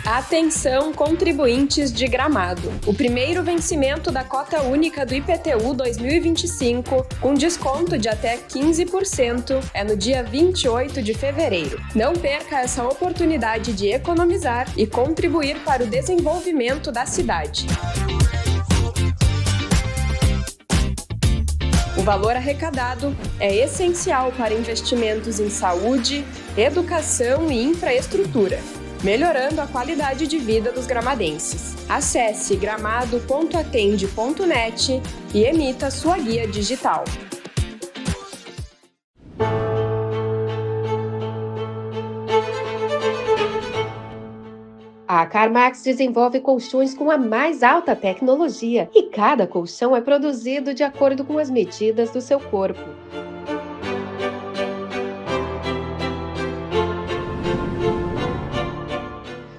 Atenção, contribuintes de Gramado. O primeiro vencimento da cota única do IPTU 2025, com desconto de até 15%, é no dia 28 de fevereiro. Não perca essa oportunidade de economizar e contribuir para o desenvolvimento da cidade. O valor arrecadado é essencial para investimentos em saúde, educação e infraestrutura, melhorando a qualidade de vida dos gramadenses. Acesse gramado.atende.net e emita sua guia digital. A Carmax desenvolve colchões com a mais alta tecnologia e cada colchão é produzido de acordo com as medidas do seu corpo.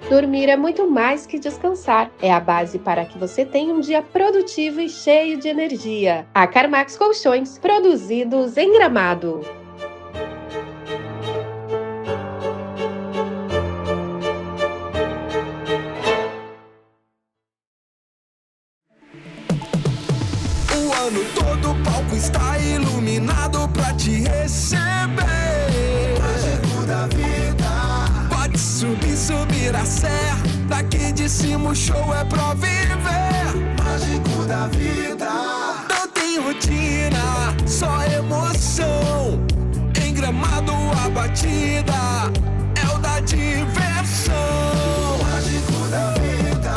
Dormir é muito mais que descansar. É a base para que você tenha um dia produtivo e cheio de energia. A Carmax Colchões, produzidos em Gramado. O ano todo o palco está iluminado pra te receber. Mágico da vida. Pode subir a serra. Daqui de cima o show é pra viver. Mágico da vida. Não tem rotina, só emoção. Em Gramado a batida é o da diversão. Mágico da vida.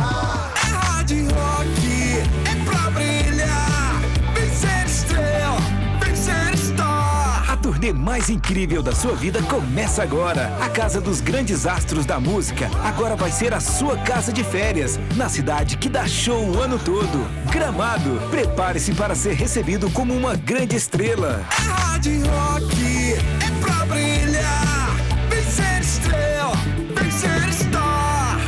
É hard rock, é pra brilhar. Vem ser estrela, vem ser star. A turnê mais incrível da sua vida começa agora. A Casa dos Grandes Astros da Música agora vai ser a sua casa de férias, na cidade que dá show o ano todo. Gramado. Prepare-se para ser recebido como uma grande estrela. É hard rock, é pra brilhar. Vem ser estrela, vem ser star.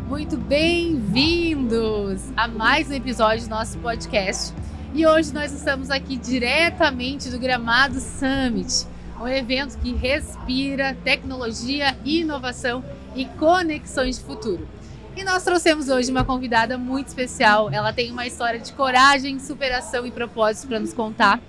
Muito bem-vindos a mais um episódio do nosso podcast. E hoje nós estamos aqui diretamente do Gramado Summit, um evento que respira tecnologia, inovação e conexões de futuro. E nós trouxemos hoje uma convidada muito especial. Ela tem uma história de coragem, superação e propósito para nos contar.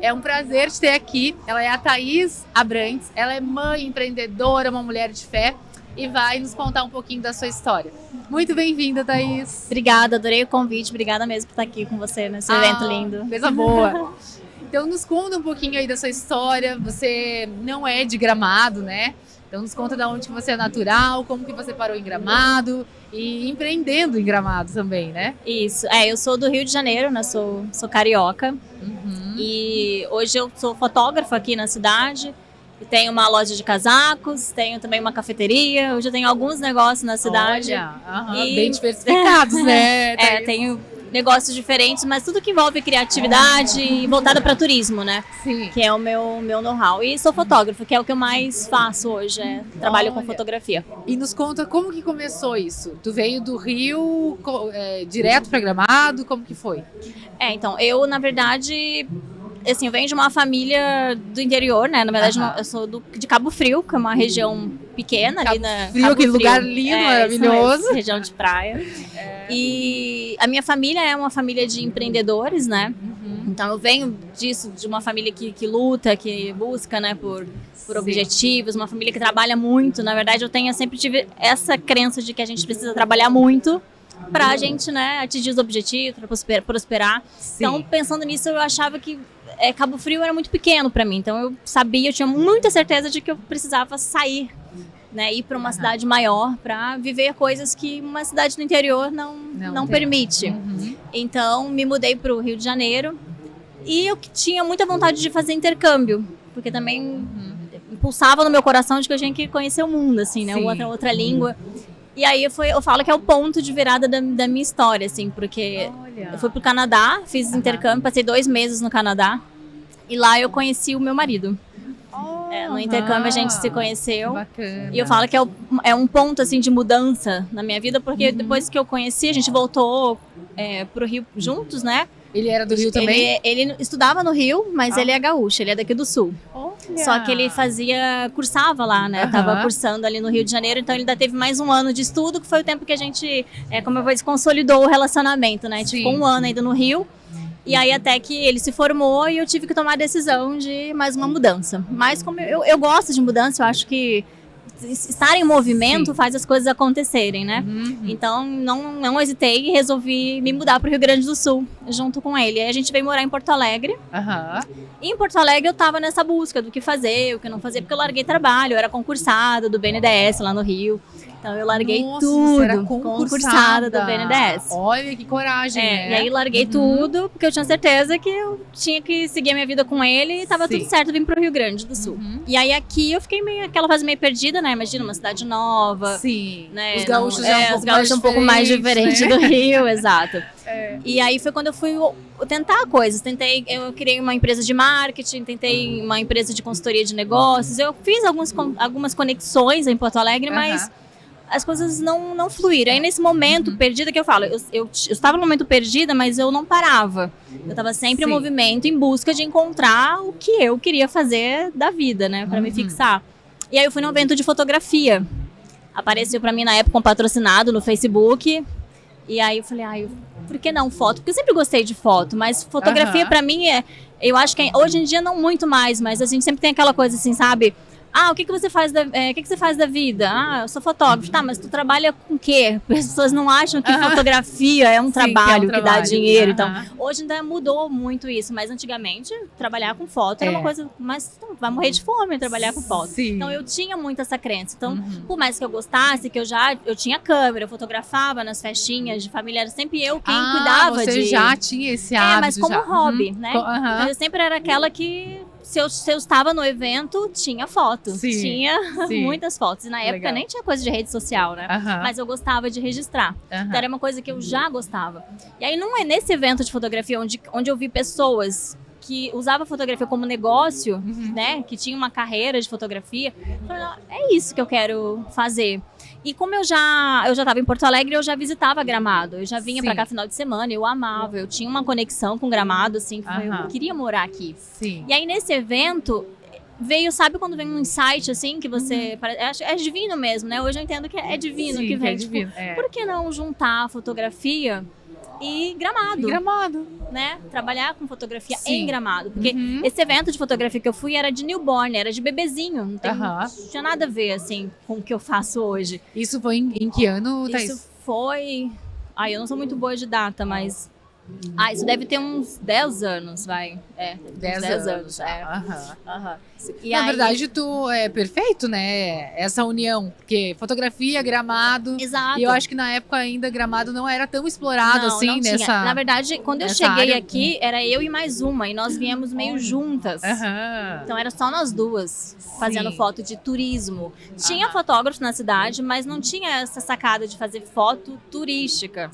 É um prazer te ter aqui. Ela é a Thaís Abrantes. Ela é mãe, empreendedora, uma mulher de fé e vai nos contar um pouquinho da sua história. Muito bem-vinda, Thaís. Obrigada, adorei o convite. Obrigada mesmo por estar aqui com você nesse evento lindo. Coisa boa. Então nos conta um pouquinho aí da sua história. Você não é de Gramado, né? Então nos conta de onde que você é natural, como que você parou em Gramado e empreendendo em Gramado também, né? Isso, eu sou do Rio de Janeiro, né? Sou carioca. E hoje eu sou fotógrafa aqui na cidade. E tenho uma loja de casacos, tenho também uma cafeteria. Hoje eu tenho alguns negócios na cidade. Olha, bem diversificados, né? Tenho negócios diferentes, mas tudo que envolve criatividade e voltado para turismo, né? Sim. Que é o meu know-how. E sou fotógrafa, que é o que eu mais faço hoje, trabalho com fotografia. E nos conta como que começou isso? Tu veio do Rio direto para Gramado? Como que foi? Então, eu, na verdade, assim, eu venho de uma família do interior, né? Na verdade, eu sou de Cabo Frio, que é uma região pequena ali na Frio, Cabo Frio. Lugar lindo, maravilhoso. Mesmo, região de praia. E a minha família é uma família de empreendedores, né? Então eu venho disso, de uma família que luta, que busca, né, por objetivos, uma família que trabalha muito. Na verdade, eu sempre tive essa crença de que a gente precisa trabalhar muito pra gente, né, atingir os objetivos, pra prosperar. Sim. Então, pensando nisso, eu achava que Cabo Frio era muito pequeno pra mim. Então eu tinha muita certeza de que eu precisava sair né, ir para uma cidade maior para viver coisas que uma cidade do interior não permite. Então, me mudei para o Rio de Janeiro e eu tinha muita vontade de fazer intercâmbio, porque também impulsava no meu coração de que eu tinha que conhecer o mundo, assim, né, outra língua. E aí eu falo que é o ponto de virada da minha história, assim, porque eu fui pro Canadá, fiz intercâmbio, passei 2 meses no Canadá e lá eu conheci o meu marido. No intercâmbio a gente se conheceu. Bacana. E eu falo que é um ponto, assim, de mudança na minha vida, porque depois que eu conheci, a gente voltou pro Rio juntos, né? Ele era do Rio também? Ele estudava no Rio, mas ele é gaúcho, ele é daqui do Sul. Olha. Só que ele cursava lá, né? Tava cursando ali no Rio de Janeiro, então ele ainda teve mais 1 ano de estudo, que foi o tempo que a gente, como eu vou dizer, consolidou o relacionamento, né? Tipo, 1 ano ainda no Rio. E aí até que ele se formou e eu tive que tomar a decisão de mais uma mudança. Mas como eu gosto de mudança, eu acho que estar em movimento faz as coisas acontecerem, né? Então não hesitei e resolvi me mudar para o Rio Grande do Sul junto com ele. Aí a gente veio morar em Porto Alegre. E em Porto Alegre eu tava nessa busca do que fazer, o que não fazer, porque eu larguei trabalho, eu era concursada do BNDES lá no Rio. Então eu larguei tudo, você era concursada do BNDES. Olha que coragem, né? E aí larguei tudo, porque eu tinha certeza que eu tinha que seguir a minha vida com ele e tava tudo certo, vim pro Rio Grande do Sul. E aí aqui eu fiquei aquela fase meio perdida, né? Imagina, uma cidade nova. Né? Os gaúchos já um pouco mais diferente do Rio, exato. E aí foi quando eu fui tentar coisas. Eu criei uma empresa de marketing, tentei uma empresa de consultoria de negócios. Eu fiz algumas conexões em Porto Alegre, mas as coisas não fluíram. Aí nesse momento perdida que eu falo, eu estava no momento perdida, mas eu não parava. Eu estava sempre em movimento, em busca de encontrar o que eu queria fazer da vida, né, para me fixar. E aí eu fui num evento de fotografia. Apareceu para mim na época um patrocinado no Facebook. E aí eu falei, por que não foto? Porque eu sempre gostei de foto, mas fotografia para mim eu acho que hoje em dia não muito mais, mas a gente sempre tem aquela coisa assim, sabe? O que você faz da vida? Eu sou fotógrafo. Tá, mas tu trabalha com o quê? As pessoas não acham que fotografia é um trabalho que dá dinheiro. Então, hoje ainda mudou muito isso, mas antigamente trabalhar com foto era uma coisa, mas vai morrer de fome trabalhar com foto. Então eu tinha muito essa crença. Então, por mais que eu gostasse, que eu tinha câmera, eu fotografava nas festinhas de família, era sempre eu quem cuidava você já tinha esse hábito. Mas como hobby, né? Então, eu sempre era aquela que se eu estava no evento, tinha foto. Tinha muitas fotos. E na época nem tinha coisa de rede social, né? Mas eu gostava de registrar. Então era uma coisa que eu já gostava. E aí, nesse evento de fotografia, onde eu vi pessoas que usavam fotografia como negócio, né? Que tinha uma carreira de fotografia. Eu falei, é isso que eu quero fazer. E como eu já estava em Porto Alegre, eu já visitava Gramado. Eu já vinha pra cá final de semana, eu amava. Eu tinha uma conexão com Gramado, assim, que eu queria morar aqui. E aí, nesse evento, veio, sabe quando vem um insight, assim, que você... É divino mesmo, né? Hoje eu entendo que é divino que vem. Divino, por que não juntar a fotografia e Gramado, né? Trabalhar com fotografia em Gramado. Porque esse evento de fotografia que eu fui era de newborn, era de bebezinho. Não tinha nada a ver, assim, com o que eu faço hoje. Isso foi em que ano, Thaís? Isso foi... eu não sou muito boa de data, mas... isso deve ter uns 10 anos, vai. 10 anos. E na verdade, tu é perfeito, né? Essa união. Porque fotografia, Gramado. Exato. E eu acho que na época ainda Gramado não era tão explorado assim não nessa. Tinha. Na verdade, quando eu cheguei aqui, era eu e mais uma. E nós viemos meio juntas. Então era só nós duas fazendo foto de turismo. Tinha fotógrafo na cidade, mas não tinha essa sacada de fazer foto turística.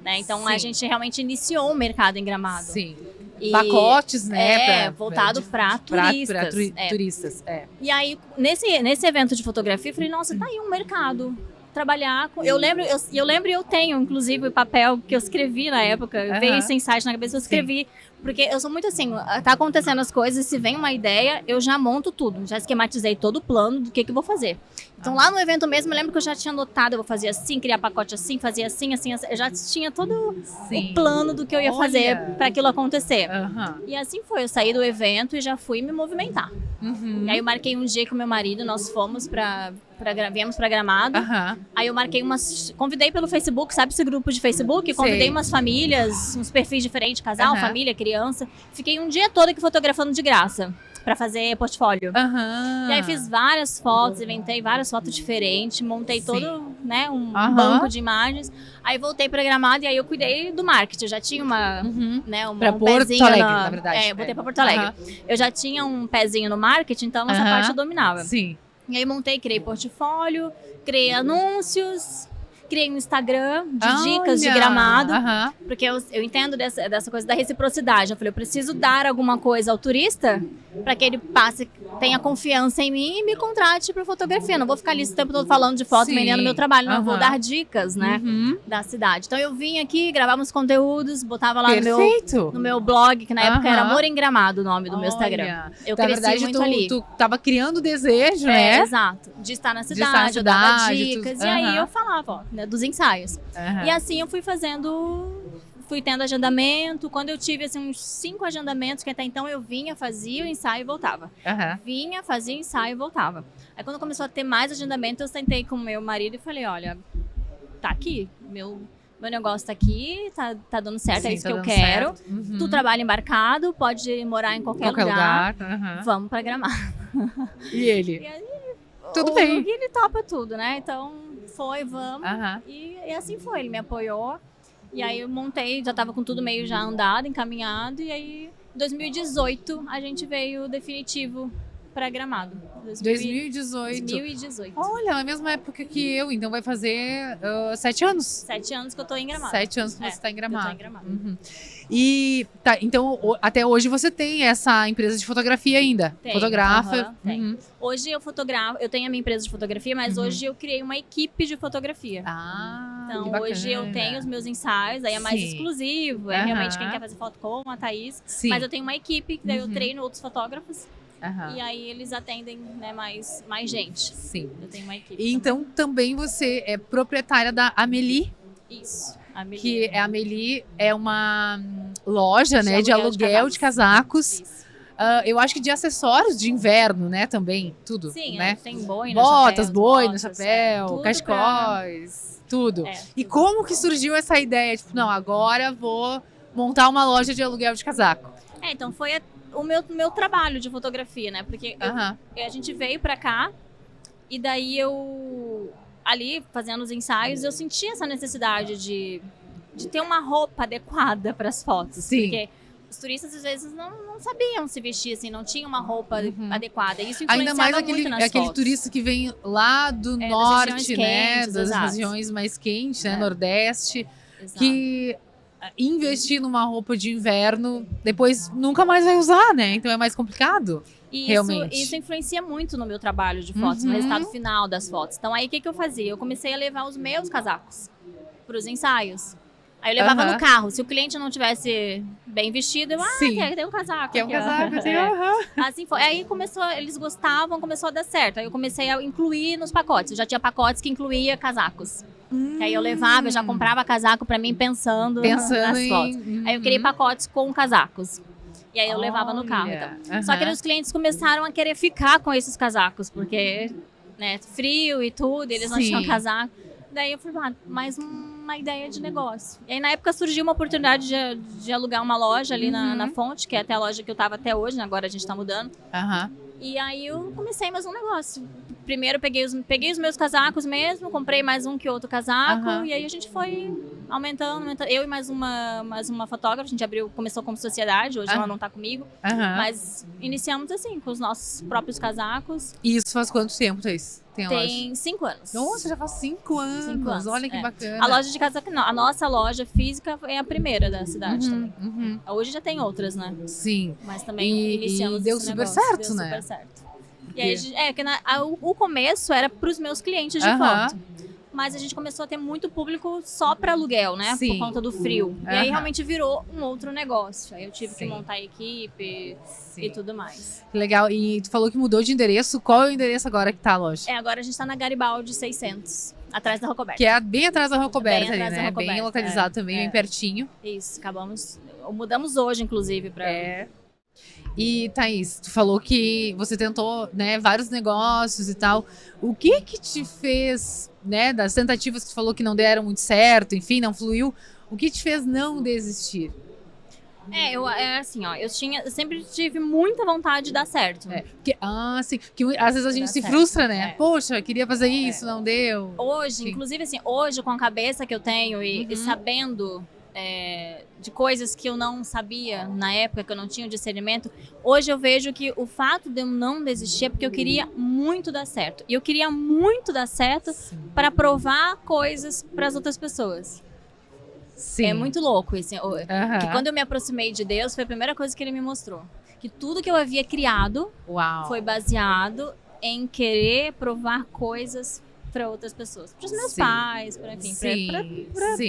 Né? Então a gente realmente iniciou o mercado em Gramado. Pacotes, né? Voltado para turistas. Turistas. E aí, nesse evento de fotografia, eu falei, nossa, tá aí um mercado. Trabalhar com... Eu lembro e eu tenho, inclusive, o papel que eu escrevi na época. Veio esse insight na cabeça, eu escrevi. Porque eu sou muito assim, tá acontecendo as coisas, se vem uma ideia, eu já monto tudo. Já esquematizei todo o plano do que eu vou fazer. Então, lá no evento mesmo, eu lembro que eu já tinha anotado, eu vou fazer assim, criar pacote assim, fazia assim. Eu já tinha todo o plano do que eu ia fazer para aquilo acontecer. E assim foi, eu saí do evento e já fui me movimentar. E aí eu marquei um dia com meu marido, nós fomos viemos pra Gramado. Aí eu marquei convidei pelo Facebook, sabe esse grupo de Facebook? Convidei umas famílias, uns perfis diferentes, casal, família, criança. Fiquei um dia todo aqui fotografando de graça. pra fazer portfólio. Aham. E aí fiz várias fotos, inventei várias fotos diferentes, montei Sim. todo, né, um Aham. banco de imagens. Aí voltei pra Gramado e aí eu cuidei do marketing. Eu já tinha né, Pra um Porto pezinho Alegre, na verdade. eu voltei pra Porto Alegre. Eu já tinha um pezinho no marketing, então essa Aham. parte eu dominava. Sim. E aí montei, criei portfólio, criei anúncios, criei um Instagram de dicas de Olha! Gramado. Aham. Porque eu entendo dessa coisa da reciprocidade. Eu falei, eu preciso dar alguma coisa ao turista para que ele tenha confiança em mim e me contrate para fotografia. Não vou ficar ali esse tempo todo falando de foto, Sim. vendendo meu trabalho. Não, eu vou Aham. dar dicas, né, da cidade. Então eu vim aqui, gravava uns conteúdos, botava lá Perfeito. no meu blog, que na época era Aham. Amor em Gramado o nome do meu Instagram. Olha, Eu na cresci verdade, muito ali. tu tava criando desejo, né? Exato. De estar na estar na cidade, eu dava cidade, dicas. tudo. E aí Aham. eu falava, ó, né, dos ensaios. Aham. E assim eu fui tendo agendamento. Quando eu tive assim, uns 5 agendamentos, que até então eu vinha, fazia o ensaio e voltava. Aham. Vinha, fazia o ensaio e voltava. Aí quando começou a ter mais agendamento, eu sentei com o meu marido e falei, olha, tá aqui, meu negócio tá aqui, tá dando certo, Sim, é isso tá que eu dando quero. certo. Uhum. Tu trabalha embarcado, pode morar em qualquer lugar. Aham. Vamos pra Gramado. E ele? E aí, Tudo bem. E ele topa tudo, né? Então, vamos. Aham. E assim foi, ele me apoiou. E aí eu montei, já tava com tudo meio já andado, encaminhado. E aí, em 2018, a gente veio definitivo pra Gramado. 2018. 2018. Olha, a mesma época que eu, então vai fazer 7 anos. 7 anos que eu tô em Gramado. 7 anos que É, você tá em que eu tô Gramado. em Gramado. Uhum. E tá, então até hoje você tem essa empresa de fotografia ainda? Tenho, Fotografa. aham, tenho. Uhum. Hoje eu fotografo, eu tenho a minha empresa de fotografia, mas hoje eu criei uma equipe de fotografia. Ah, que Então, hoje eu bacana. tenho os meus ensaios, aí é mais Sim. exclusivo, é Aham. realmente quem quer fazer foto com a Thaís. Sim. Mas eu tenho uma equipe, que daí eu Uhum. treino outros fotógrafos Aham. e aí eles atendem, né, mais gente. Sim. Eu tenho uma equipe. E então também você é proprietária da Amélie, também. Isso. A Amélie. que a Amélie é uma loja, De né, de aluguel de aluguel de casacos. Isso. Eu acho que de acessórios de inverno, né, também, tudo, Sim, né? tem boina, Botas, chapéus, boi no botas, chapéu, tudo cachecóis, tudo. E tudo. como que surgiu essa ideia? Tipo, não, agora vou montar uma loja de aluguel de casaco. Então foi o meu trabalho de fotografia, né? Porque Aham. a gente veio pra cá e daí eu, ali fazendo os ensaios, eu senti essa necessidade de ter uma roupa adequada para as fotos. Sim. Porque os turistas às vezes não sabiam se vestir assim, não tinham uma roupa Uhum. adequada. E isso influenciava Ainda mais muito nas aquele fotos. turista que vem lá do das norte, regiões né? quentes, Das exato. regiões mais quentes, né? É. Nordeste. Exato. Que investir numa roupa de inverno, depois nunca mais vai usar, né? Então é mais complicado. E realmente. isso influencia muito no meu trabalho de fotos, no Uhum. resultado final das fotos. Então aí o que eu fazia? Eu comecei a levar os meus casacos para os ensaios. Aí eu levava Aham. no carro. Se o cliente não tivesse bem vestido, eu, Sim. tem um casaco. Que é um aqui, ó. casaco, assim, É. aham. Assim foi. Aí eles gostavam, começou a dar certo. Aí eu comecei a incluir nos pacotes. Eu já tinha pacotes que incluía casacos. Que aí eu levava, eu já comprava casaco pra mim pensando nas fotos. Aí eu criei pacotes com casacos. E aí eu levava no carro. Então. Só que os clientes começaram a querer ficar com esses casacos, porque, né, frio e tudo, eles não Sim. tinham casaco. Daí eu falei, mais uma ideia de negócio. E aí na época surgiu uma oportunidade de alugar uma loja ali na Fonte, que é até a loja que eu tava até hoje, né? Agora a gente tá mudando. Aham. E aí eu comecei mais um negócio. Primeiro peguei os meus casacos mesmo, comprei mais um que outro casaco, Aham. e aí a gente foi aumentando. Eu e mais uma fotógrafa, a gente começou como sociedade, hoje ela não tá comigo, Aham. mas iniciamos assim, com os nossos próprios casacos. E isso faz quanto tempo, Thaís? Tem a loja? Tem 5 anos. Nossa, já faz 5 anos. 5 anos, Olha que é. bacana. A loja de casaco não, a nossa loja física é a primeira da cidade também. Uhum. Hoje já tem outras, né? Sim. Mas também E iniciamos deu esse super negócio. certo, Deu né? super certo. E aí, porque o começo era para os meus clientes de Aham. foto. Mas a gente começou a ter muito público só para aluguel, né? Sim. Por conta do frio. E aí Aham. realmente virou um outro negócio. Aí eu tive que Sim. montar a equipe Sim. e tudo mais. Que legal. E tu falou que mudou de endereço. Qual é o endereço agora que tá a loja? Agora a gente tá na Garibaldi 600, atrás da Rocoberta. Que é bem atrás da Rocoberta Bem ali, atrás da né? Rocoberta, Bem localizado também, é. bem pertinho. Isso, mudamos hoje, inclusive, pra... E, Thaís, tu falou que você tentou, né, vários negócios e tal. O que te fez, né, das tentativas que tu falou que não deram muito certo, enfim, não fluiu, o que te fez não desistir? É assim, ó, eu sempre tive muita vontade de dar certo. Sim, que às vezes a gente se frustra, né? É. Poxa, queria fazer isso, não deu. Hoje, Sim. inclusive assim, hoje com a cabeça que eu tenho e sabendo de coisas que eu não sabia na época, que eu não tinha o discernimento, hoje eu vejo que o fato de eu não desistir é porque eu queria muito dar certo. E eu queria muito dar certo para provar coisas para as outras pessoas. Sim. É muito louco isso. Aham. Que quando eu me aproximei de Deus, foi a primeira coisa que ele me mostrou. Que tudo que eu havia criado Uau. foi baseado em querer provar coisas para outras pessoas. Para os meus pais, para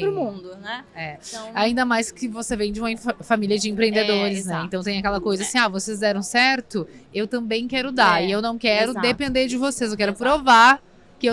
o mundo, né? Então, Ainda mais que você vem de uma família de empreendedores, né? exato. Então tem aquela coisa assim, vocês deram certo, eu também quero dar. E eu não quero exato. depender de vocês, eu quero provar que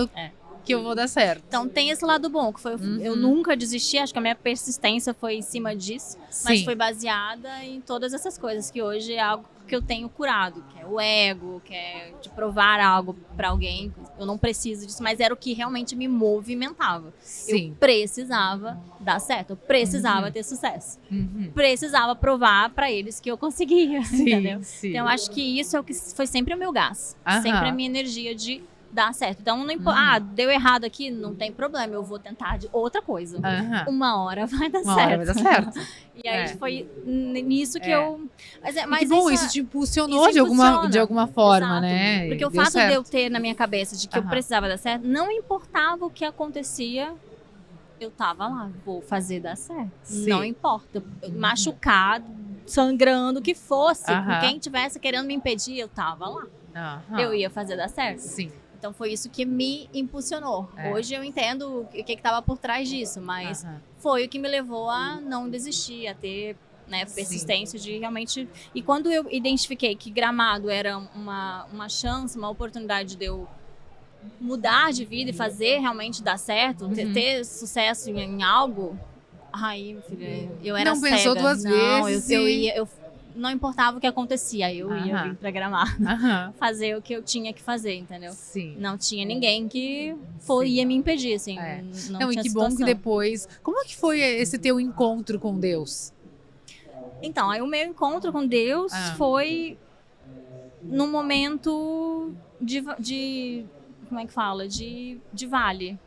eu vou dar certo. Então tem esse lado bom, que foi eu nunca desisti, acho que a minha persistência foi em cima disso, mas foi baseada em todas essas coisas, que hoje é algo que eu tenho curado, que é o ego, que é de provar algo pra alguém. Eu não preciso disso, mas era o que realmente me movimentava. Sim. Eu precisava dar certo, eu precisava ter sucesso. Precisava provar pra eles que eu conseguia, entendeu? Sim. Então eu acho que isso é o que foi sempre o meu gás, Aham. sempre a minha energia de dar certo. Então, não importa. Deu errado aqui, não tem problema. Eu vou tentar de outra coisa. Uma hora vai dar certo. Uma hora vai dar certo. E aí foi nisso que eu... Mas que bom, isso te impulsionou de alguma forma, exato. né? Porque o Deu fato certo. de eu ter na minha cabeça de que eu precisava dar certo, não importava o que acontecia, eu tava lá, vou fazer dar certo. Sim. Não importa. Machucado, sangrando, o que fosse. Com quem tivesse querendo me impedir, eu tava lá. Eu ia fazer dar certo. Sim. Então foi isso que me impulsionou. Hoje eu entendo o que estava por trás disso, mas foi o que me levou a não desistir, a ter persistência de realmente... E quando eu identifiquei que Gramado era uma chance, uma oportunidade de eu mudar de vida e fazer realmente dar certo, ter sucesso em algo, aí, filha, eu era cega. Não pensou duas vezes? Eu não importava o que acontecia, eu ia vir pra Gramado fazer o que eu tinha que fazer, entendeu? Sim. Não tinha ninguém que ia me impedir, assim. Não e tinha que situação. bom que depois... Como é que foi esse teu encontro com Deus? Então, aí o meu encontro com Deus foi num momento de como é que fala? De vale.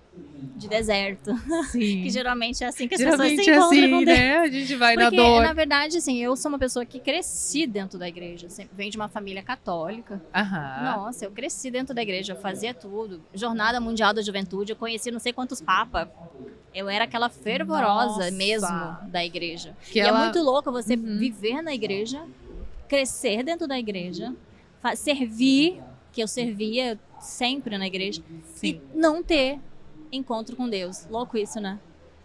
De deserto. Sim. Que geralmente é assim que as Geralmente pessoas se encontram assim, com Deus. né? A gente vai Porque, na dor. na verdade, assim, eu sou uma pessoa que cresci dentro da igreja. Venho de uma família católica. Nossa, eu cresci dentro da igreja, eu fazia tudo. Jornada Mundial da Juventude, eu conheci não sei quantos papas. Eu era aquela fervorosa mesmo da igreja. E é muito louco você viver na igreja, crescer dentro da igreja, servir, que eu servia sempre na igreja, e não ter encontro com Deus. Louco isso, né?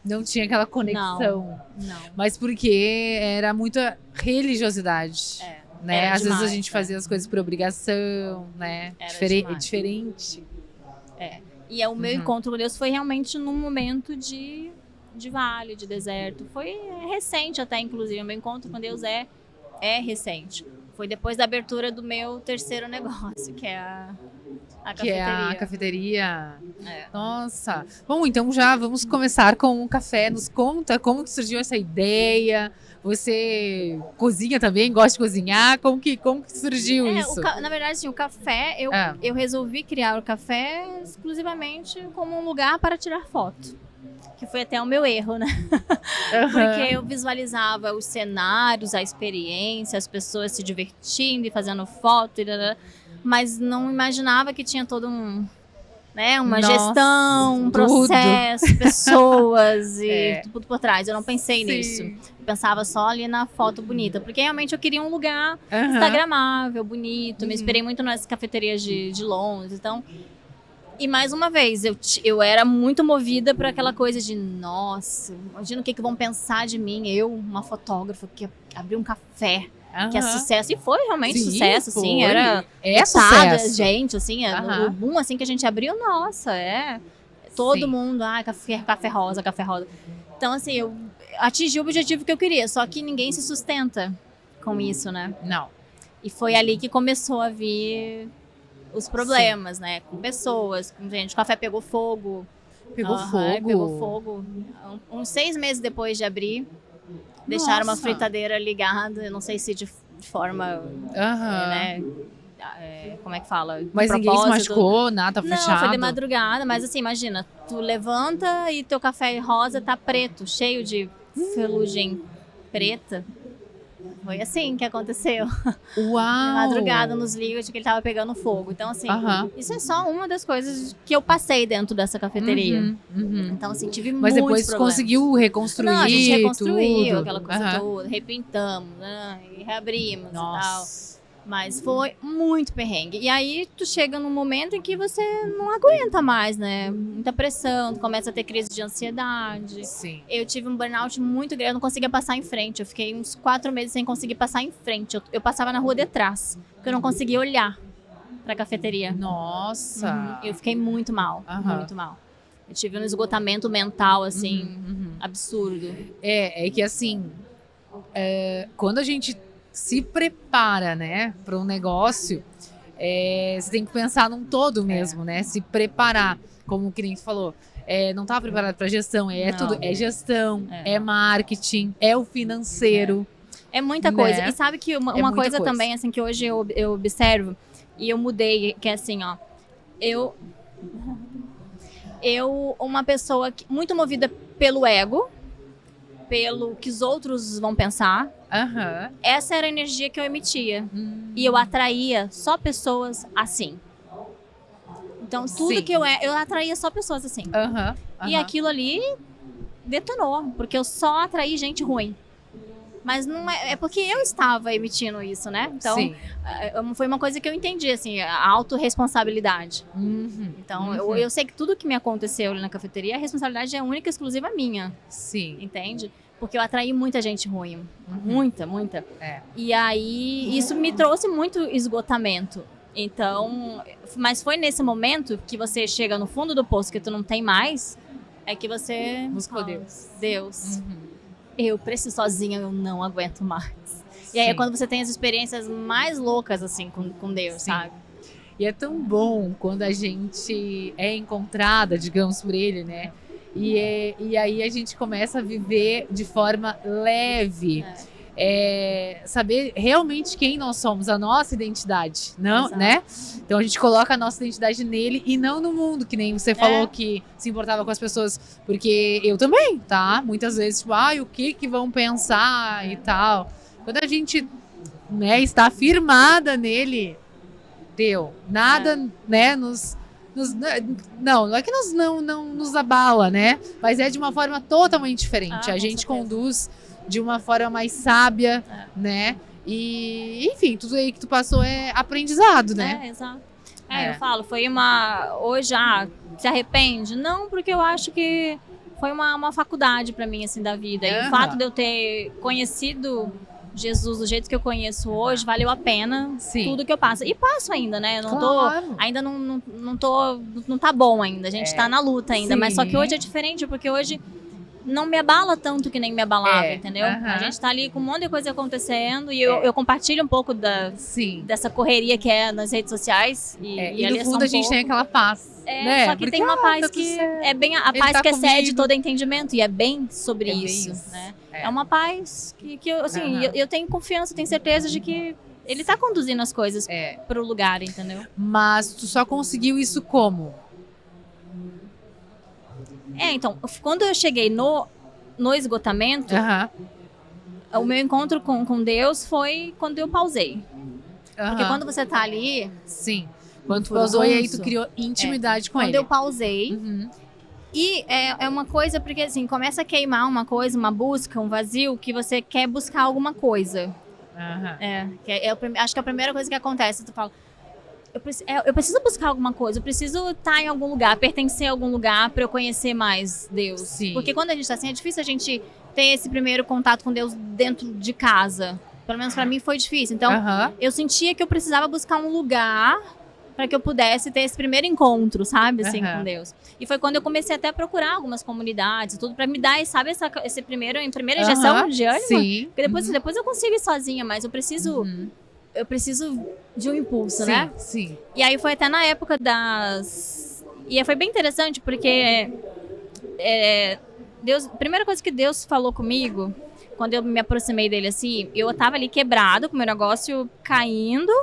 Não tinha aquela conexão. Não. Mas porque era muita religiosidade. Né? Às vezes a gente fazia as coisas por obrigação, né? Diferente. E o meu encontro com Deus foi realmente num momento de vale, de deserto. Foi recente até, inclusive. O meu encontro com Deus é recente. Foi depois da abertura do meu terceiro negócio, que é a cafeteria. Que é a cafeteria. Nossa. Bom, então já vamos começar com o café. Nos conta como que surgiu essa ideia. Você cozinha também? Gosta de cozinhar? Como que surgiu isso? Na verdade, assim, o café, eu resolvi criar o café exclusivamente como um lugar para tirar foto. Que foi até o meu erro, né? Porque eu visualizava os cenários, a experiência, as pessoas se divertindo e fazendo foto, mas não imaginava que tinha todo uma gestão, um processo, pessoas e tudo por trás. Eu não pensei nisso. Eu pensava só ali na foto bonita, porque realmente eu queria um lugar instagramável, bonito. Me inspirei muito nas cafeterias de Londres, então... E mais uma vez, eu era muito movida por aquela coisa de, nossa, imagina o que vão pensar de mim, eu, uma fotógrafa que abriu um café, que é sucesso. E foi realmente sucesso, assim, era sucesso. Gente, assim, o boom, assim, que a gente abriu, nossa, todo mundo, café rosa. Então, assim, eu atingi o objetivo que eu queria, só que ninguém se sustenta com isso, né? Não. E foi ali que começou a vir... os problemas, né? Com pessoas, com gente. O café pegou fogo. Pegou fogo? Pegou fogo. Uns 6 meses depois de abrir, Deixaram uma Nossa. fritadeira ligada, eu não sei se de forma, né, como é que fala? De Mas ninguém se propósito. machucou, nada fechado. Não, foi de madrugada, mas assim, imagina, tu levanta e teu café rosa tá preto, cheio de ferrugem preta. Foi assim que aconteceu. Uau! De madrugada nos ligos de que ele tava pegando fogo. Então, assim, isso é só uma das coisas que eu passei dentro dessa cafeteria. Então, assim, tive Mas muitos depois problemas. conseguiu reconstruir. Não, a gente reconstruiu tudo. aquela coisa toda, repintamos, né, e reabrimos e tal. Nossa. Mas foi muito perrengue. E aí tu chega num momento em que você não aguenta mais, né? Muita pressão, tu começa a ter crise de ansiedade. Sim. Eu tive um burnout muito grande, eu não conseguia passar em frente. Eu fiquei uns 4 meses sem conseguir passar em frente. Eu passava na rua de trás, porque eu não conseguia olhar pra cafeteria. Nossa. Eu fiquei muito mal, muito mal. Eu tive um esgotamento mental, assim, absurdo. É que assim, quando a gente se prepara, né, para um negócio, você tem que pensar num todo mesmo, né? Se preparar, como o cliente falou. Não estava preparado para gestão, Não. tudo, é gestão, é marketing, é o financeiro. É muita coisa. Né? E sabe que uma muita coisa coisa. também, assim, que hoje eu observo, e eu mudei, que é assim, ó. Uma pessoa muito movida pelo ego, pelo que os outros vão pensar. Essa era a energia que eu emitia. E eu atraía só pessoas assim. Então, tudo Sim. que eu atraía só pessoas assim. E aquilo ali detonou, porque eu só atraí gente ruim. Mas não é porque eu estava emitindo isso, né? Então, Sim. foi uma coisa que eu entendi, assim, a autorresponsabilidade. Então, eu sei que tudo que me aconteceu ali na cafeteria, a responsabilidade é única e exclusiva minha. Sim. Entende? Porque eu atraí muita gente ruim. Muita. É. E aí, isso me trouxe muito esgotamento. Então, mas foi nesse momento que você chega no fundo do poço que tu não tem mais, é que você... Buscou Deus. Eu preciso sozinha, eu não aguento mais. E aí é quando você tem as experiências mais loucas, assim, com Deus, sabe? E é tão bom quando a gente é encontrada, digamos, por ele, né? E aí a gente começa a viver de forma leve. Saber realmente quem nós somos, a nossa identidade, não, né? Então a gente coloca a nossa identidade nele e não no mundo, que nem você falou que se importava com as pessoas, porque eu também, tá? Muitas vezes, tipo, o que vão pensar e tal. Quando a gente, né, está firmada nele, deu. Nada, né, não é que não nos abala, né? Mas é de uma forma totalmente diferente. A gente conduz de uma forma mais sábia, né? E, enfim, tudo aí que tu passou é aprendizado, né? Exato. Eu falo, foi hoje, se arrepende? Não, porque eu acho que foi uma faculdade pra mim, assim, da vida. E o fato de eu ter conhecido Jesus do jeito que eu conheço hoje, valeu a pena tudo que eu passo. E passo ainda, né? Eu não ainda não tá bom ainda. A gente tá na luta ainda. Mas só que hoje é diferente, porque hoje não me abala tanto que nem me abalava, entendeu? A gente tá ali com um monte de coisa acontecendo e eu compartilho um pouco dessa correria que é nas redes sociais. E no fundo a gente tem aquela paz. Né? Só que tem uma paz que é bem a paz que excede todo entendimento e é bem sobre isso, né? É uma paz que eu, assim, eu tenho confiança, tenho certeza de que ele tá conduzindo as coisas pro lugar, entendeu? Mas tu só conseguiu isso como? Então, quando eu cheguei no esgotamento, o meu encontro com Deus foi quando eu pausei. Porque quando você tá ali... Sim. Quando tu pausou e aí tu criou intimidade com ele. Quando eu pausei... E é uma coisa, porque assim, começa a queimar uma coisa, uma busca, um vazio, que você quer buscar alguma coisa. Acho que a primeira coisa que acontece, tu fala... Eu preciso buscar alguma coisa, eu preciso estar em algum lugar, pertencer a algum lugar para eu conhecer mais Deus. Sim. Porque quando a gente está assim, é difícil a gente ter esse primeiro contato com Deus dentro de casa. Pelo menos para mim foi difícil. Então, eu sentia que eu precisava buscar um lugar para que eu pudesse ter esse primeiro encontro, sabe, assim, com Deus. E foi quando eu comecei até a procurar algumas comunidades, tudo para me dar, sabe, essa primeira injeção de ânimo. Sim. Porque depois eu consigo ir sozinha, mas eu preciso... Eu preciso de um impulso, né? Sim. E aí foi até na época E foi bem interessante, porque Deus, a primeira coisa que Deus falou comigo, quando eu me aproximei dele, assim, eu tava ali quebrado, com o meu negócio caindo.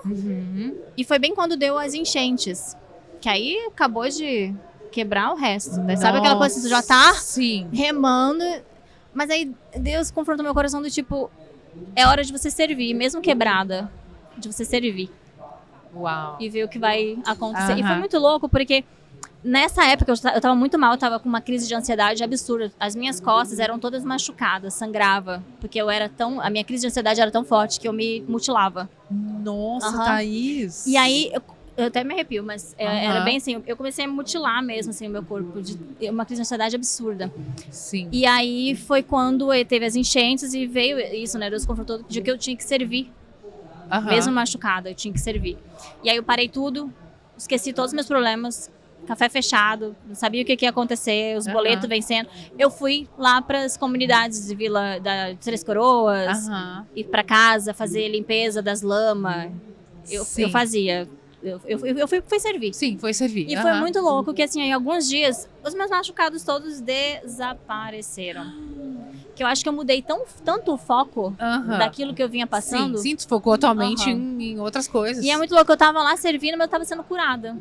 E foi bem quando deu as enchentes. Que aí acabou de quebrar o resto. Né? Sabe aquela coisa que você já tá remando? Mas aí Deus confrontou meu coração do tipo, é hora de você servir, mesmo quebrada, de você servir. Uau. E ver o que vai acontecer. E foi muito louco, porque nessa época eu tava muito mal, eu tava com uma crise de ansiedade absurda. As minhas costas eram todas machucadas, sangrava. Porque a minha crise de ansiedade era tão forte que eu me mutilava. Nossa, Thaís. E aí, eu até me arrepio, mas era bem assim, eu comecei a mutilar mesmo, assim, o meu corpo, de uma crise de ansiedade absurda. Sim. E aí foi quando teve as enchentes e veio isso, né, Deus confrontou de que eu tinha que servir. Mesmo machucada, eu tinha que servir. E aí eu parei tudo, esqueci todos os meus problemas, café fechado, não sabia o que ia acontecer, os boletos vencendo. Eu fui lá para as comunidades de Vila da Três Coroas, ir para casa, fazer limpeza das lamas. Eu fazia. Eu fui servir. Sim, foi servir. E foi muito louco que, assim, em alguns dias, os meus machucados todos desapareceram. Que eu acho que eu mudei tanto o foco daquilo que eu vinha passando. Sim, tu focou atualmente em outras coisas. E é muito louco, eu tava lá servindo, mas eu tava sendo curada.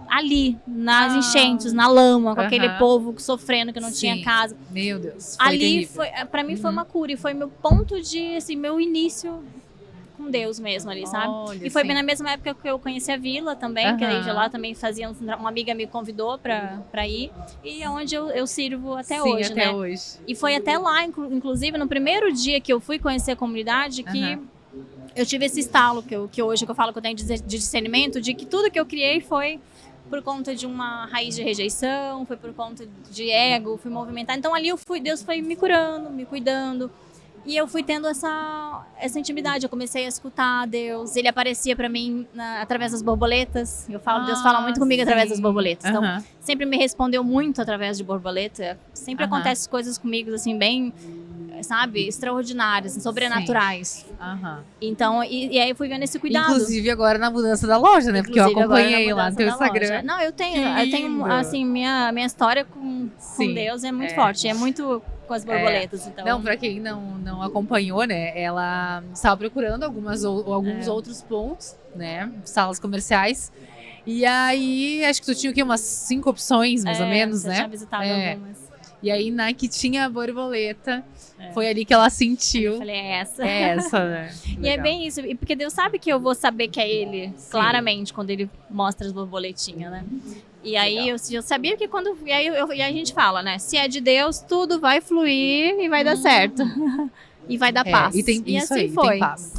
Ali, nas enchentes, na lama, com aquele povo sofrendo, que não tinha casa. Meu Deus, foi ali, pra mim, foi uma cura. E foi meu ponto de, assim, meu início com Deus mesmo ali, sabe? Olha, e foi bem na mesma época que eu conheci a Vila também, que aí de lá também fazia, uma amiga me convidou pra ir, e é onde eu sirvo até hoje, até né? hoje. E foi até lá, inclusive, no primeiro dia que eu fui conhecer a comunidade, que eu tive esse estalo, que hoje eu falo que eu tenho de discernimento, de que tudo que eu criei foi por conta de uma raiz de rejeição, foi por conta de ego, fui movimentar. Então ali Deus foi me curando, me cuidando. E eu fui tendo essa intimidade, eu comecei a escutar Deus, ele aparecia pra mim através das borboletas, Deus fala muito comigo através das borboletas, então sempre me respondeu muito através de borboleta, sempre acontecem coisas comigo assim bem, sabe, extraordinárias, sobrenaturais. Então, e aí eu fui vendo esse cuidado. Inclusive agora na mudança da loja, né, porque eu acompanhei lá no teu Instagram. Loja. Não, eu tenho assim, minha história com Deus é muito forte, é muito com as borboletas, então. Não, pra quem não acompanhou, né, ela estava procurando alguns outros pontos, né, salas comerciais, e aí acho que tu tinha o quê? Umas 5 opções, mais ou menos, né? Tinha visitado algumas. E aí na que tinha a borboleta, foi ali que ela sentiu. Eu falei, é essa. É essa, né? E é bem isso, e porque Deus sabe que eu vou saber que é Ele, claramente, quando Ele mostra as borboletinhas, né? E aí eu sabia que quando... E aí a gente fala, né? Se é de Deus, tudo vai fluir e vai dar certo. E vai dar paz. E assim aí, foi. tem paz.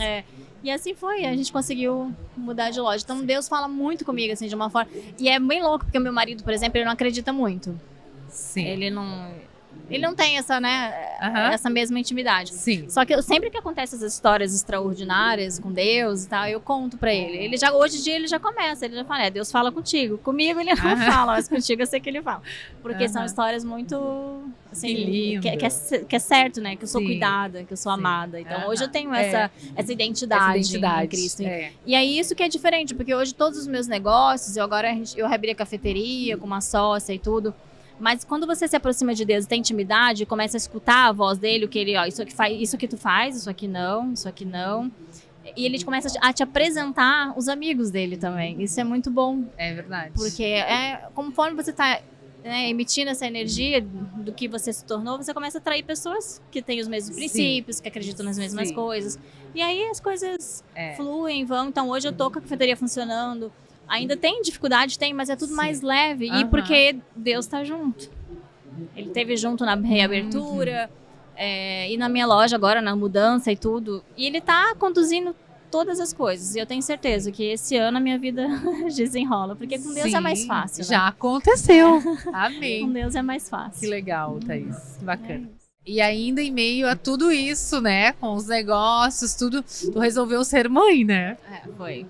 E assim foi, a gente conseguiu mudar de loja. Então Deus fala muito comigo, assim, de uma forma... E é bem louco, porque o meu marido, por exemplo, ele não acredita muito. Sim. Ele não tem essa, né, essa mesma intimidade. Sim. Só que sempre que acontecem essas histórias extraordinárias com Deus e tal, eu conto pra ele. Hoje em dia ele já começa, ele já fala, Deus fala contigo. Comigo ele não fala, mas contigo eu sei que ele fala. Porque são histórias muito, assim, que lindo. Que é certo, né, que eu sou cuidada, que eu sou amada. Então hoje eu tenho essa identidade em Cristo. E aí isso que é diferente, porque hoje todos os meus negócios, eu reabri a cafeteria com uma sócia e tudo. Mas quando você se aproxima de Deus e tem intimidade, começa a escutar a voz dele, o que ele, isso que tu faz, isso aqui não. E ele começa a te apresentar os amigos dele também. Isso é muito bom. É verdade. Porque conforme você está emitindo essa energia do que você se tornou, você começa a atrair pessoas que têm os mesmos princípios, que acreditam nas mesmas coisas. E aí as coisas fluem, vão. Então hoje eu tô com a cafeteria funcionando. Ainda tem dificuldade, mas é tudo mais leve. E porque Deus tá junto. Ele esteve junto na reabertura, e na minha loja agora, na mudança e tudo. E ele tá conduzindo todas as coisas. E eu tenho certeza que esse ano a minha vida desenrola. Porque com Deus é mais fácil, né? Já aconteceu. Amém. Com Deus é mais fácil. Que legal, Thaís. Que bacana. E ainda em meio a tudo isso, né? Com os negócios, tudo, tu resolveu ser mãe, né? Foi.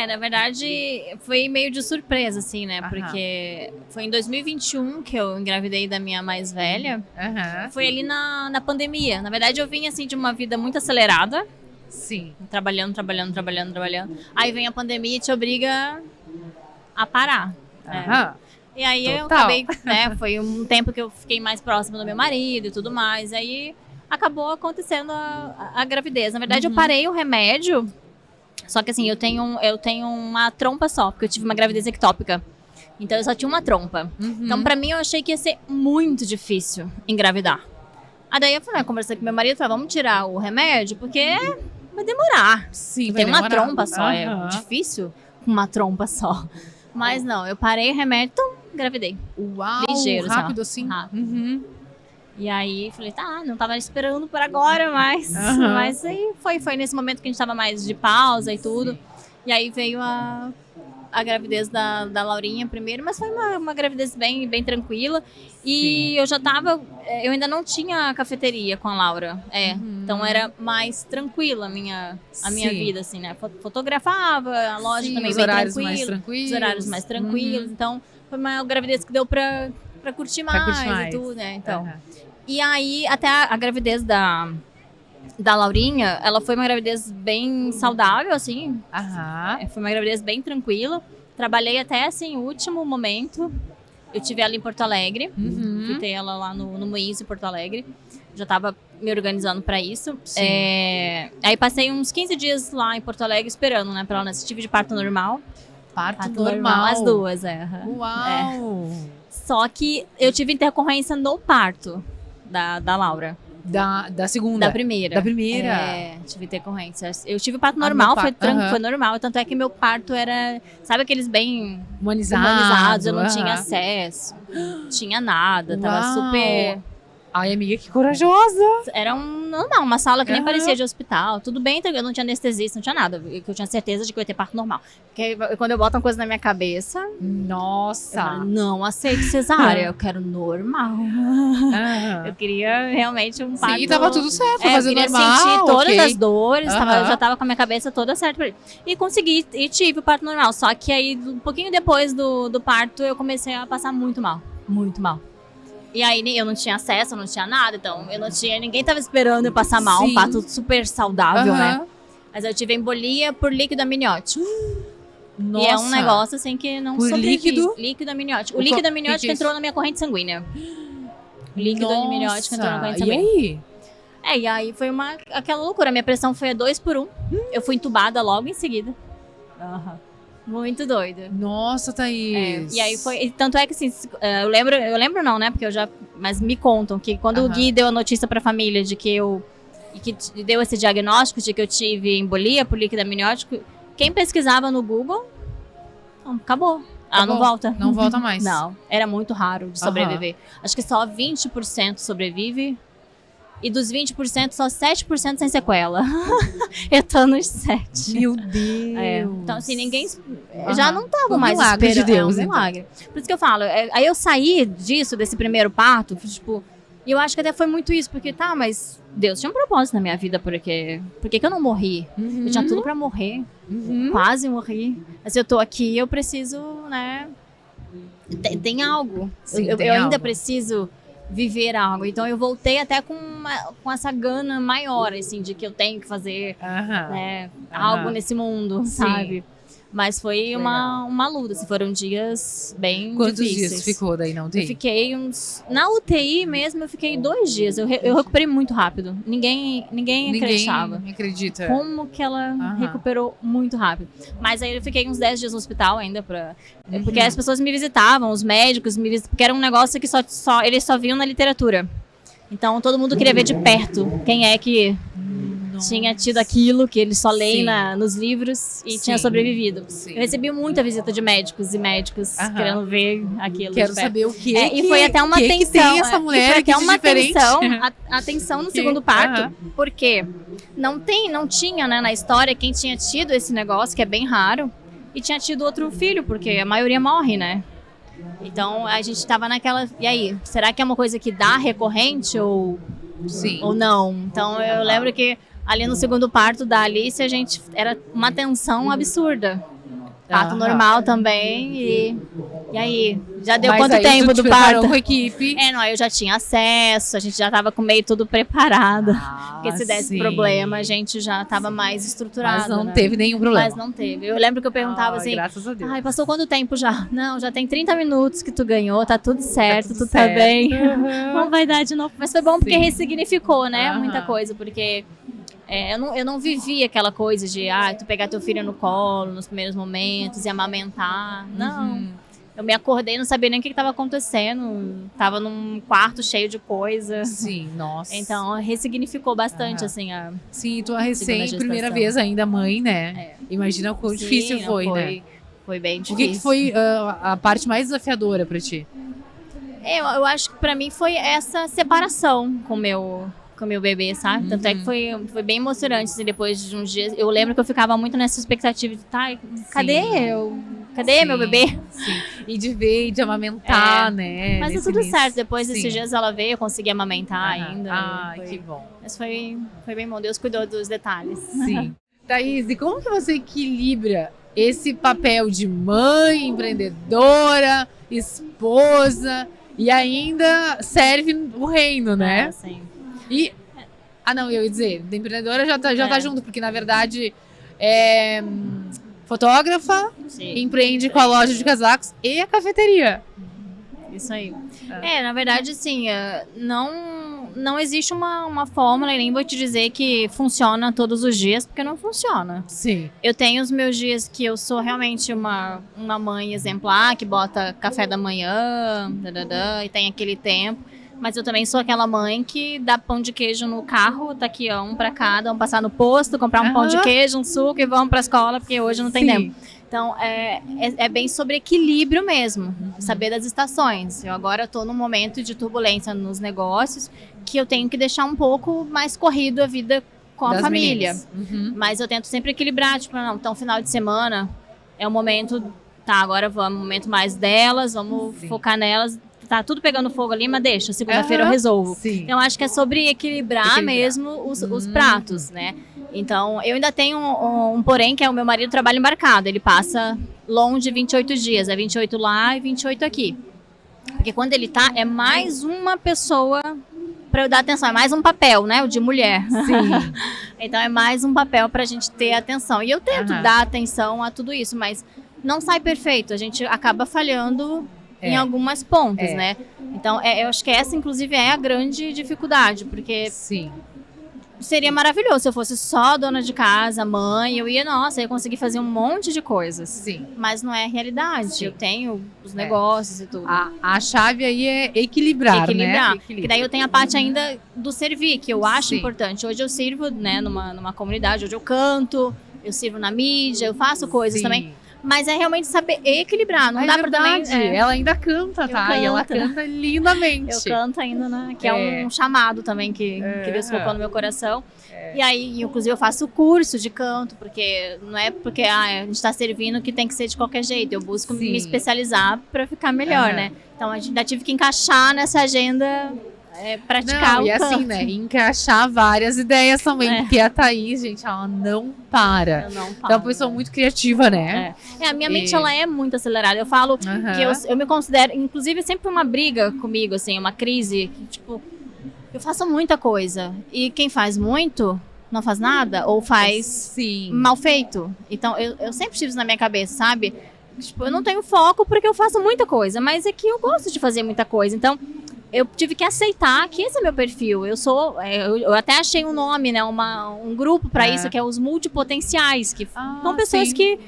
Na verdade, foi meio de surpresa, assim, né? Porque foi em 2021 que eu engravidei da minha mais velha. Foi ali na pandemia. Na verdade, eu vim, assim, de uma vida muito acelerada. Sim. Trabalhando. Aí vem a pandemia e te obriga a parar. E aí eu acabei, né? Foi um tempo que eu fiquei mais próxima do meu marido e tudo mais. Aí acabou acontecendo a gravidez. Na verdade, eu parei o remédio, só que assim, eu tenho uma trompa só, porque eu tive uma gravidez ectópica. Então eu só tinha uma trompa. Então pra mim eu achei que ia ser muito difícil engravidar. Aí daí eu falei, conversei com meu marido, falei, vamos tirar o remédio, porque vai demorar. Sim, Tem uma trompa só, é difícil uma trompa só. Mas não, eu parei o remédio, então engravidei. Uau, Ligeiro, rápido só. assim? Rápido. E aí, falei, tá, não tava esperando por agora, mas aí foi nesse momento que a gente tava mais de pausa e tudo. E aí veio a gravidez da Laurinha primeiro, mas foi uma gravidez bem tranquila. E eu ainda não tinha cafeteria com a Laura. Então era mais tranquila a minha vida, assim, né? Fotografava, a loja também os bem horários tranquila. mais tranquilos. Os horários mais tranquilos. Então foi uma gravidez que deu pra curtir mais e tudo, né? Então. E aí, até a gravidez da Laurinha, ela foi uma gravidez bem saudável, assim. Foi uma gravidez bem tranquila. Trabalhei até, assim, o último momento. Eu tive ela em Porto Alegre. Fui ter ela lá no Moinhos, em Porto Alegre. Já tava me organizando pra isso. Aí passei uns 15 dias lá em Porto Alegre esperando, né? Pra ela nascer. Tive de parto normal. Parto normal. As duas, Uau! Só que eu tive intercorrência no parto da Laura. Da segunda? Da primeira. Tive intercorrência. Eu tive parto normal, foi normal. Tanto é que meu parto era, sabe aqueles bem humanizados, eu não tinha acesso, não tinha nada, tava super... Ai, amiga, que corajosa! Era uma sala que nem parecia de hospital. Tudo bem, eu não tinha anestesista, não tinha nada. Eu tinha certeza de que eu ia ter parto normal. Porque quando eu boto uma coisa na minha cabeça... Nossa! Eu não aceito cesárea, eu quero normal. Eu queria realmente um parto... Sim, tava tudo certo, fazer normal. Eu queria sentir todas as dores, eu já tava com a minha cabeça toda certa. E consegui, e tive o parto normal. Só que aí, um pouquinho depois do parto, eu comecei a passar muito mal. Muito mal. E aí eu não tinha acesso, eu não tinha nada, então ninguém tava esperando eu passar mal, um parto super saudável, né? Mas eu tive embolia por líquido amniótico. Nossa. E é um negócio assim que não por sobrevive. Líquido amniótico. O líquido amniótico entrou na minha corrente sanguínea. O líquido amniótico entrou na corrente sanguínea. E aí? E aí foi aquela loucura. Minha pressão foi a 2/1. Eu fui entubada logo em seguida. Muito doida. Nossa, Thaís. E aí foi. Tanto é que assim, eu lembro não, né? Porque mas me contam que quando o Gui deu a notícia pra família de que deu esse diagnóstico de que eu tive embolia por líquido amniótico, quem pesquisava no Google, acabou. Não volta. Não volta mais. Não, era muito raro de sobreviver. Acho que só 20% sobrevive. E dos 20%, só 7% sem sequela. Eu tô nos 7%. Meu Deus. Então, assim, ninguém... Já não tava mais milagre esperando. de Deus, um milagre. Por isso que eu falo, aí eu saí desse primeiro parto, tipo... E eu acho que até foi muito isso, porque mas Deus tinha um propósito na minha vida, porque... Por que eu não morri? Eu tinha tudo pra morrer. Quase morri. Mas se eu tô aqui, eu preciso, né... Tem algo. Sim, eu tem ainda algo. preciso viver algo. Então eu voltei até com essa gana maior, assim, de que eu tenho que fazer né, algo nesse mundo, sabe? Mas foi uma luta, assim, foram dias bem Quantos difíceis. dias ficou daí na UTI? Eu fiquei na UTI mesmo, eu fiquei 2 dias. Eu recuperei muito rápido. Ninguém acreditava. Ninguém acredita. Como que ela recuperou muito rápido. Mas aí eu fiquei uns 10 dias no hospital ainda porque as pessoas me visitavam, os médicos me visitavam, porque era um negócio que eles só viam na literatura. Então todo mundo queria ver de perto quem é que tinha tido aquilo que eles só leem nos livros e tinha sobrevivido. Eu recebi muita visita de médicos e médicos querendo ver aquilo. Quero saber o que e foi até uma tensão. Que tem essa mulher foi aqui até de uma diferente. tensão no segundo parto, porque não tinha, né, na história quem tinha tido esse negócio, que é bem raro, e tinha tido outro filho, porque a maioria morre, né? Então a gente tava naquela... E aí, será que é uma coisa que dá recorrente ou não? Então eu lembro que ali no segundo parto da Alice, a gente era uma tensão absurda. Parto normal também E aí, já deu Mas quanto aí tempo tu te do preparou parto? com a equipe. Não, aí eu já tinha acesso, a gente já tava com meio tudo preparado. Porque se desse sim. problema, a gente já tava mais estruturado. Mas não né? teve nenhum problema. Mas não teve. Eu lembro que eu perguntava assim, graças a Deus. ai, passou quanto tempo já? Não, já tem 30 minutos que tu ganhou, tá tudo certo, tudo tu certo. tá bem. Uhum. Não vai dar de novo. Mas foi bom porque Sim. ressignificou, né? Aham. Muita coisa, porque eu não vivi aquela coisa de tu pegar teu filho no colo nos primeiros momentos e amamentar. Não. Uhum. Eu me acordei, não sabia nem o que estava acontecendo. Tava num quarto cheio de coisa. Sim, nossa. Então, ressignificou bastante, assim, Sim, tua gestação. primeira vez ainda mãe, né? É. Imagina o quão Sim, difícil não foi, né? Foi bem O difícil. que foi a parte mais desafiadora pra ti? Eu acho que pra mim foi essa separação com o meu bebê, sabe? Tanto é que foi bem emocionante, assim, depois de uns dias. Eu lembro que eu ficava muito nessa expectativa de, cadê meu bebê? Sim. E de ver e de amamentar, né? Mas deu nesse tudo início. certo. Depois desses Sim. dias ela veio, eu consegui amamentar Aham. ainda. Ai, Foi- que bom. Mas foi bem bom. Deus cuidou dos detalhes. Sim. Thaís, e como que você equilibra esse papel de mãe, empreendedora, esposa e ainda serve o reino, né? Sim. E não, eu ia dizer, da empreendedora já tá É. junto, porque na verdade é fotógrafa, Sim. empreende com a loja de casacos e a cafeteria. Isso aí. Na verdade, assim, não existe uma fórmula, e nem vou te dizer que funciona todos os dias, porque não funciona. Sim. Eu tenho os meus dias que eu sou realmente uma mãe exemplar, que bota café da manhã, e tem aquele tempo. Mas eu também sou aquela mãe que dá pão de queijo no carro, tá aqui, ó, um pra cada, vamos passar no posto, comprar um pão de queijo, um suco e vamos pra escola, porque hoje não tem Sim. tempo. Então, é bem sobre equilíbrio mesmo, saber das estações. Eu agora tô num momento de turbulência nos negócios, que eu tenho que deixar um pouco mais corrido a vida com a Das família. meninas. Uhum. Mas eu tento sempre equilibrar, tipo, não, então final de semana é o momento, agora vamos, momento mais delas, vamos focar nelas. Tá tudo pegando fogo ali, mas deixa, segunda-feira eu resolvo. Sim. Então, acho que é sobre equilibrar mesmo os pratos, né? Então, eu ainda tenho um porém, que é o meu marido trabalha embarcado. Ele passa longe 28 dias. É 28 lá e 28 aqui. Porque quando ele tá, é mais uma pessoa pra eu dar atenção. É mais um papel, né? O de mulher. Sim. Então, é mais um papel pra gente ter atenção. E eu tento dar atenção a tudo isso, mas não sai perfeito. A gente acaba falhando em algumas pontas, né? Então, eu acho que essa, inclusive, é a grande dificuldade. Porque Sim. seria maravilhoso se eu fosse só dona de casa, mãe. Eu ia conseguir fazer um monte de coisas. Sim. Mas não é a realidade. Sim. Eu tenho os negócios e tudo. A chave aí é equilibrar, Equilibrar. né? Porque daí eu tenho a parte ainda do servir, que eu acho Sim. importante. Hoje eu sirvo, né, numa comunidade, hoje eu canto, eu sirvo na mídia, eu faço coisas Sim. também. Mas é realmente saber equilibrar. Não É dá pra também. verdade. Ela ainda canta, tá? Eu E ela canto. canta lindamente. Eu canto ainda, né? Que é um chamado também que Deus colocou no meu coração. E aí, inclusive, eu faço curso de canto, porque não é porque a gente tá servindo que tem que ser de qualquer jeito. Eu busco Sim. me especializar pra ficar melhor, né? Então, a gente ainda tive que encaixar nessa agenda, praticar Não, o e canto. assim, né? Encaixar várias ideias também, porque a Thaís, gente, ela não para. Eu não Ela é falo, uma pessoa muito criativa, né? a minha mente, E- ela é muito acelerada. Eu falo Aham. que eu me considero, inclusive, sempre uma briga comigo, assim, uma crise, que, tipo, eu faço muita coisa. E quem faz muito, não faz nada, ou faz Sim. mal feito. Então, eu sempre tive isso na minha cabeça, sabe? Tipo, eu não tenho foco porque eu faço muita coisa, mas é que eu gosto de fazer muita coisa. Então, eu tive que aceitar que esse é meu perfil. Eu até achei um nome, né? Um grupo pra isso, que é os multipotenciais, que são pessoas sim. que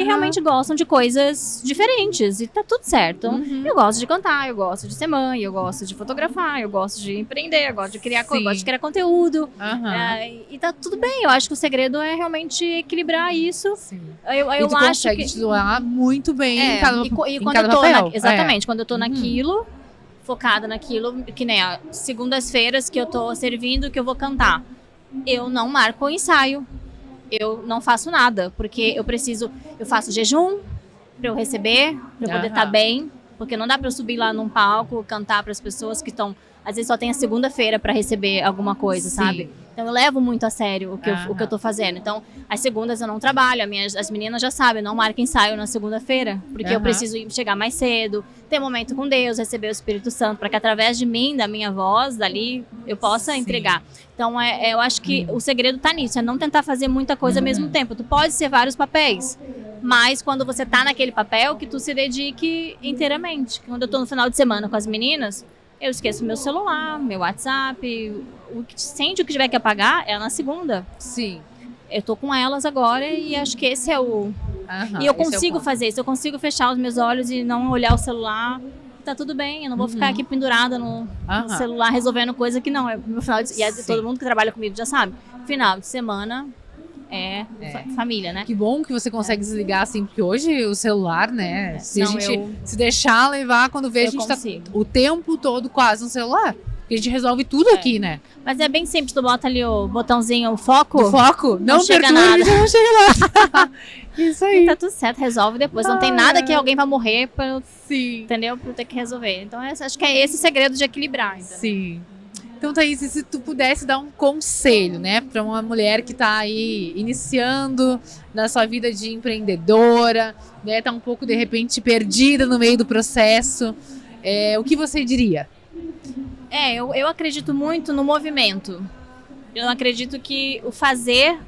realmente gostam de coisas diferentes. E tá tudo certo. Uhum. Eu gosto de cantar, eu gosto de ser mãe, eu gosto de fotografar, eu gosto de empreender, eu gosto de criar coisa, eu Sim. gosto de criar conteúdo. Aham. E tá tudo bem. Eu acho que o segredo é realmente equilibrar isso. Sim. Eu E tu acho consegue que te doar muito bem em cada, e em quando cada eu tô papel. exatamente, quando eu tô naquilo, focada naquilo, que nem as segundas-feiras que eu tô servindo, que eu vou cantar. Eu não marco o ensaio. Eu não faço nada, porque eu faço jejum pra eu receber, pra eu poder estar bem. Porque não dá para eu subir lá num palco, cantar para as pessoas que estão... Às vezes só tem a segunda-feira para receber alguma coisa, sabe? Então eu levo muito a sério o que eu tô fazendo. Então, as segundas eu não trabalho, as meninas já sabem, não marca ensaio na segunda-feira, porque eu preciso chegar mais cedo, ter momento com Deus, receber o Espírito Santo, para que através de mim, da minha voz, dali, eu possa entregar. Então, eu acho que o segredo tá nisso, é não tentar fazer muita coisa ao mesmo tempo. Tu pode ser vários papéis, mas quando você tá naquele papel, que tu se dedique inteiramente. Quando eu tô no final de semana com as meninas, eu esqueço meu celular, meu WhatsApp, o que tiver que apagar é na segunda. Sim. Eu tô com elas agora e acho que esse é o... e eu consigo fazer isso, eu consigo fechar os meus olhos e não olhar o celular. Tá tudo bem, eu não vou ficar aqui pendurada no celular resolvendo coisa que não. No final e todo mundo que trabalha comigo já sabe. Final de semana família, né? Que bom que você consegue desligar assim, porque hoje o celular, né? Se a gente se deixar levar, quando vê, a gente tá o tempo todo quase no celular. Porque a gente resolve tudo aqui, né? Mas é bem simples, tu bota ali o botãozinho, o foco. O foco? Não chega nada. Não chega lá. Isso aí. E tá tudo certo, resolve depois. Não tem nada que alguém vai morrer pra, Sim. Entendeu? Pra eu ter que resolver. Então acho que é esse o segredo de equilibrar. Entendeu? Sim. Então, Thaís, se tu pudesse dar um conselho, né, para uma mulher que está aí iniciando na sua vida de empreendedora, né, tá um pouco, de repente, perdida no meio do processo, o que você diria? Eu acredito muito no movimento. Eu acredito que o fazer,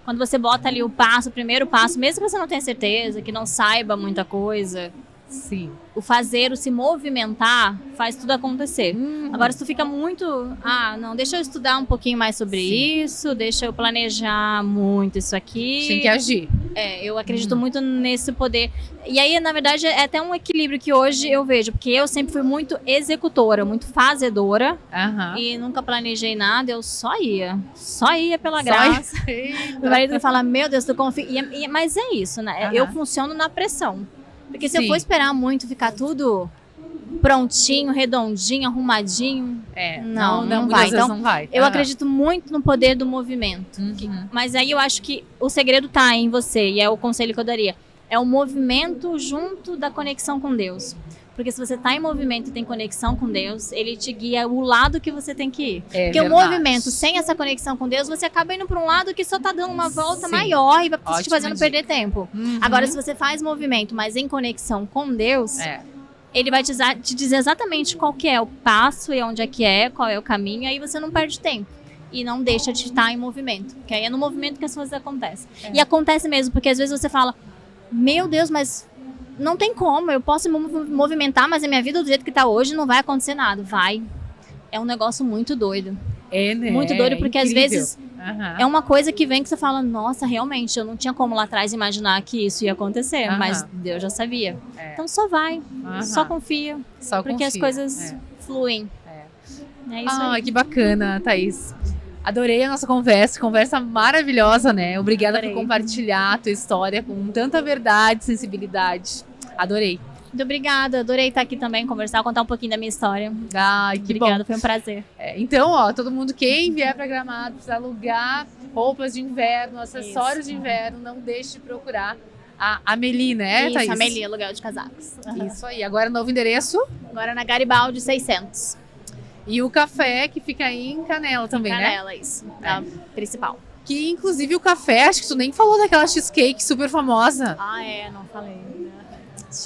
quando você bota ali o primeiro passo, mesmo que você não tenha certeza, que não saiba muita coisa... Sim. O fazer, o se movimentar, faz tudo acontecer. Agora, se tu fica muito... não, deixa eu estudar um pouquinho mais sobre isso, deixa eu planejar muito isso aqui. Tem que agir. Eu acredito muito nesse poder. E aí, na verdade, é até um equilíbrio que hoje eu vejo, porque eu sempre fui muito executora, muito fazedora, e nunca planejei nada, eu só ia pela graça. Meu marido me fala, meu Deus, tu confia... Mas é isso, né? Eu funciono na pressão. Porque se eu for esperar muito, ficar tudo prontinho, redondinho, arrumadinho, não vai. Então, não vai. Eu acredito muito no poder do movimento. Mas aí eu acho que o segredo tá em você, e é o conselho que eu daria. É o movimento junto da conexão com Deus. Porque se você tá em movimento e tem conexão com Deus, ele te guia o lado que você tem que ir. Porque o movimento, sem essa conexão com Deus, você acaba indo para um lado que só tá dando uma volta maior e vai te fazendo perder tempo. Agora, se você faz movimento, mas em conexão com Deus, ele vai te dizer exatamente qual que é o passo e onde qual é o caminho, aí você não perde tempo. E não deixa de estar em movimento. Porque aí é no movimento que as coisas acontecem. E acontece mesmo, porque às vezes você fala, meu Deus, mas... não tem como, eu posso me movimentar, mas a minha vida do jeito que tá hoje não vai acontecer nada. Vai. É um negócio muito doido. Né? Muito doido, porque às vezes é uma coisa que vem que você fala, nossa, realmente, eu não tinha como lá atrás imaginar que isso ia acontecer, mas Deus já sabia. Então só vai, só confia, porque as coisas fluem. É isso aí. Que bacana, Thaís. Adorei a nossa conversa maravilhosa, né? Obrigada por compartilhar a tua história com tanta verdade, sensibilidade. Adorei. Muito obrigada, adorei estar aqui também, contar um pouquinho da minha história. Que obrigada, bom. Foi um prazer. Então, todo mundo, quem vier para Gramado, precisa alugar roupas de inverno, acessórios de inverno, não deixe de procurar a Amélie, né, Isso, Thaís? Amélie, aluguel de casacos. Isso aí. Agora, novo endereço? Agora na Garibaldi 600. E o café que fica aí em Canela também, Canela, isso. A principal. Que, inclusive, o café, acho que tu nem falou daquela cheesecake super famosa. Não falei.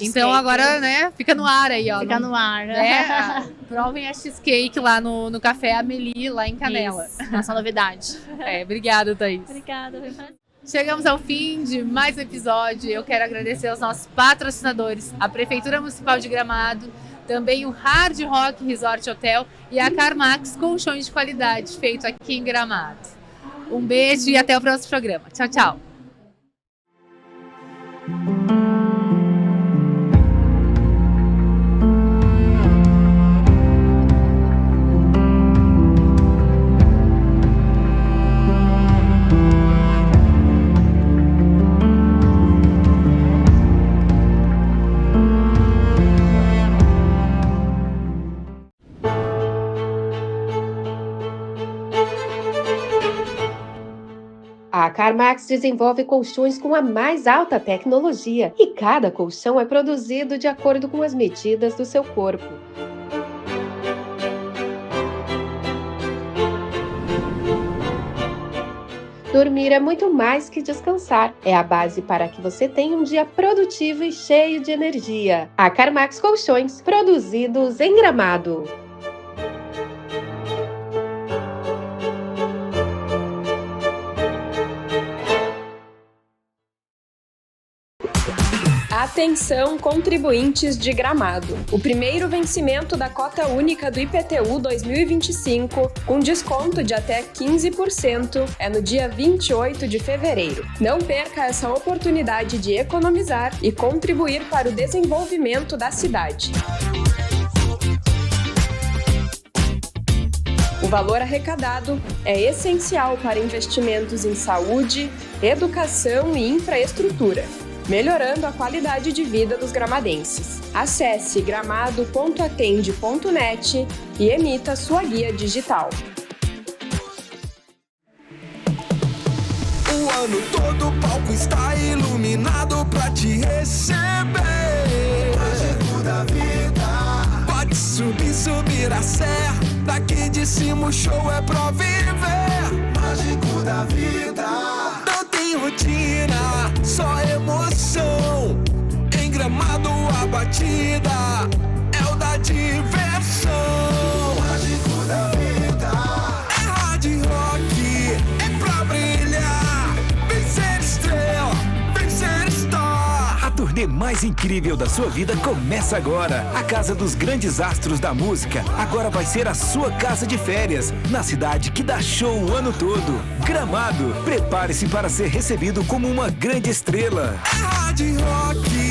Então agora, né, fica no ar aí, ó. Fica no ar. Né? Provem a cheesecake lá no Café Amélie, lá em Canela. Isso, nossa novidade. Obrigada, Thaís. Obrigada, foi um prazer. Chegamos ao fim de mais um episódio. Eu quero agradecer aos nossos patrocinadores, a Prefeitura Municipal de Gramado, também o Hard Rock Resort Hotel e a Carmax Colchões de Qualidade, feito aqui em Gramado. Um beijo e até o próximo programa. Tchau, tchau. A A CarMax desenvolve colchões com a mais alta tecnologia e cada colchão é produzido de acordo com as medidas do seu corpo. Dormir é muito mais que descansar. É a base para que você tenha um dia produtivo e cheio de energia. A CarMax Colchões, produzidos em Gramado. Atenção, contribuintes de Gramado. O primeiro vencimento da cota única do IPTU 2025, com desconto de até 15%, é no dia 28 de fevereiro. Não perca essa oportunidade de economizar e contribuir para o desenvolvimento da cidade. O valor arrecadado é essencial para investimentos em saúde, educação e infraestrutura, melhorando a qualidade de vida dos gramadenses. Acesse gramado.atende.net e emita sua guia digital. O ano todo o palco está iluminado pra te receber. Mágico da vida. Pode subir a serra. Daqui de cima o show é pra viver. Mágico da vida. Não tem rotina, só emoção. Em Gramado a batida é o da diversão. Mágico da vida. É hard rock, é pra brilhar. Vem ser estrela, vem ser star. A turnê mais incrível da sua vida começa agora. A Casa dos Grandes Astros da Música agora vai ser a sua casa de férias, na cidade que dá show o ano todo. Gramado. Prepare-se para ser recebido como uma grande estrela. É hard rock.